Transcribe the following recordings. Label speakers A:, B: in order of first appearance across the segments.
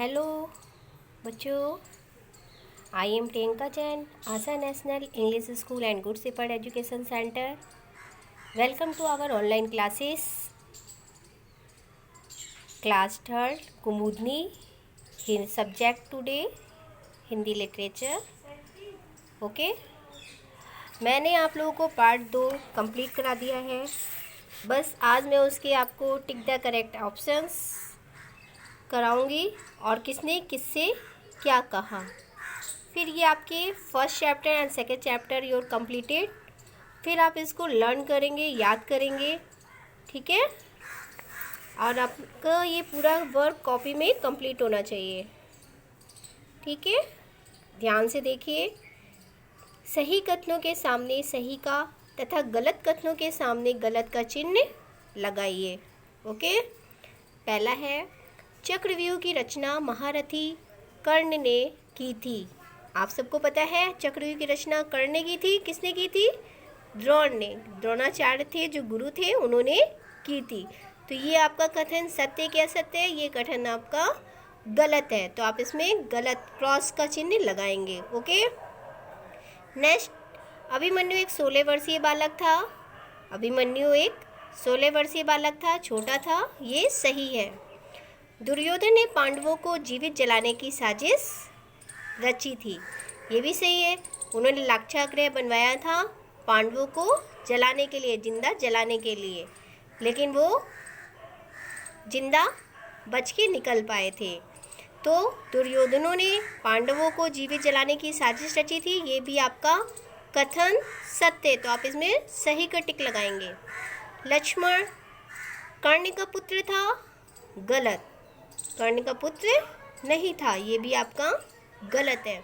A: Hello बच्चों, I am Priyanka Jain, Asha national English school and good shepherd education centre. Welcome to our online classes. Class third Kumudini, subject today Hindi literature. Okay, मैंने आप लोगों को part 2 complete करा दिया है। बस आज मैं उसके आपको टिक द करेक्ट ऑप्शंस कराऊंगी और किसने किससे क्या कहा। फिर ये आपके first chapter and second chapter your completed. फिर आप इसको लर्न करेंगे, याद करेंगे, ठीक है। और आपका ये पूरा वर्क कॉपी में कंप्लीट होना चाहिए, ठीक है। ध्यान से देखिए। सही कथनों के सामने सही का तथा गलत कथनों के सामने गलत का चिन्ह लगाइए। ओके, पहला है चक्रव्यूह की रचना महारथी कर्ण ने की थी। आप सबको पता है चक्रव्यूह की रचना कर्ण ने की थी। किसने की थी? द्रोण ने। द्रोणाचार्य थे जो गुरु थे, उन्होंने की थी। तो ये आपका कथन सत्य क्या सत्य है? ये कथन आपका गलत है, तो आप इसमें गलत क्रॉस का चिन्ह लगाएंगे। ओके, नेक्स्ट, अभिमन्यु एक 16 वर्षीय बालक था। अभिमन्यु एक 16 वर्षीय बालक था, छोटा था, ये सही है। दुर्योधन ने पांडवों को जीवित जलाने की साजिश रची थी, ये भी सही है। उन्होंने लाक्षागृह बनवाया था पांडवों को जलाने के लिए, जिंदा जलाने के लिए, लेकिन वो जिंदा बच के निकल पाए थे। तो दुर्योधनों ने पांडवों को जीवित जलाने की साजिश रची थी, ये भी आपका कथन सत्य, तो आप इसमें सही का टिक लगाएंगे। लक्ष्मण कर्ण का पुत्र था, गलत। कर्ण का पुत्र नहीं था, ये भी आपका गलत है।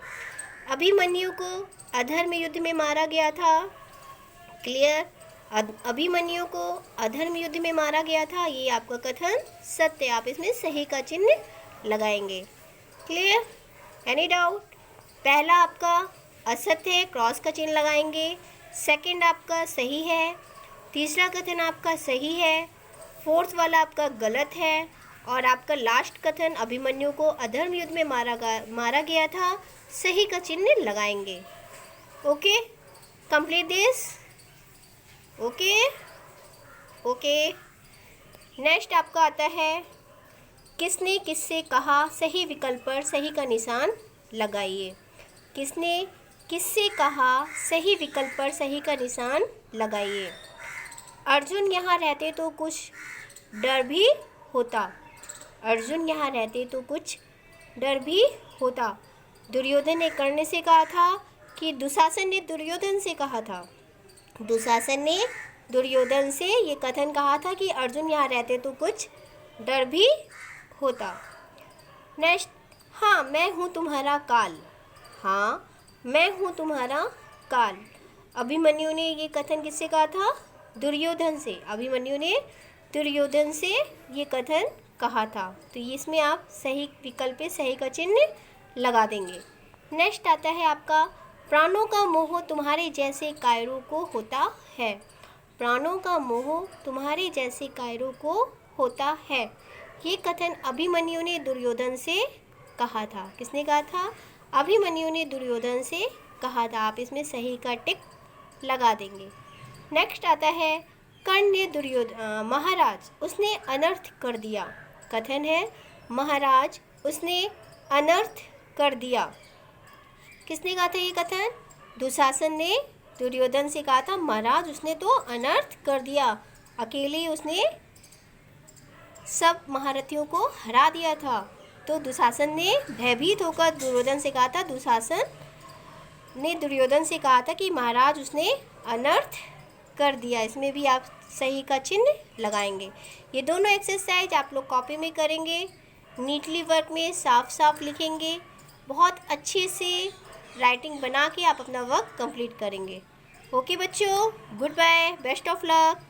A: अभिमन्यु को अधर्म युद्ध में मारा गया था, क्लियर। अभिमन्यु को अधर्म युद्ध में मारा गया था, ये आपका कथन सत्य, आप इसमें सही का चिन्ह लगाएंगे। Clear, any doubt? पहला आपका असत्य है, क्रॉस का चिन्ह लगाएंगे। सेकंड आपका सही है। तीसरा कथन आपका सही है। फोर्थ वाला आपका गलत है। और आपका लास्ट कथन अभिमन्यु को अधर्म युद्ध में मारा गया था, सही का चिन्ह लगाएंगे। Okay, complete this. Okay okay, next आपका आता है किसने किससे कहा, सही विकल्प पर सही का निशान लगाइए। किसने किससे कहा, सही विकल्प पर सही का निशान लगाइए। अर्जुन यहाँ रहते तो कुछ डर भी होता। अर्जुन यहाँ रहते तो कुछ डर भी होता। दुर्योधन ने कर्ण से कहा था कि दुशासन ने दुर्योधन से कहा था। दुशासन ने दुर्योधन से ये कथन कहा था कि अर्जुन यहाँ रहते तो कुछ डर भी होता। नेक्स्ट, हाँ मैं हूँ तुम्हारा काल। हाँ मैं हूँ तुम्हारा काल। अभिमन्यु ने ये कथन किससे कहा था? दुर्योधन से। अभिमन्यु ने दुर्योधन से ये कथन कहा था, तो इसमें आप सही विकल्प पे सही का चिन्ह लगा देंगे। नेक्स्ट आता है आपका प्राणों का मोह तुम्हारे जैसे कायरों को होता है। प्राणों का मोह तुम्हारे जैसे कायरों को होता है, ये कथन अभिमन्यु ने दुर्योधन से कहा था। किसने कहा था? अभिमन्यु ने दुर्योधन से कहा था, आप इसमें सही का टिक लगा देंगे। नेक्स्ट आता है कर्ण ने दुर्योधन महाराज उसने अनर्थ कर दिया। कथन है महाराज उसने अनर्थ कर दिया। किसने कहा था ये कथन? दुशासन ने दुर्योधन से कहा था महाराज उसने तो अनर्थ कर दिया, अकेले उसने सब महारथियों को हरा दिया था। तो दुशासन ने भयभीत होकर दुर्योधन से कहा था, दुशासन ने दुर्योधन से कहा था कि महाराज उसने अनर्थ कर दिया। इसमें भी आप सही का चिन्ह लगाएंगे। ये दोनों एक्सरसाइज आप लोग कॉपी में करेंगे, नीटली वर्क में साफ साफ लिखेंगे, बहुत अच्छे से राइटिंग बना के आप अपना वर्क कंप्लीट करेंगे। ओके बच्चों, good bye, best of luck.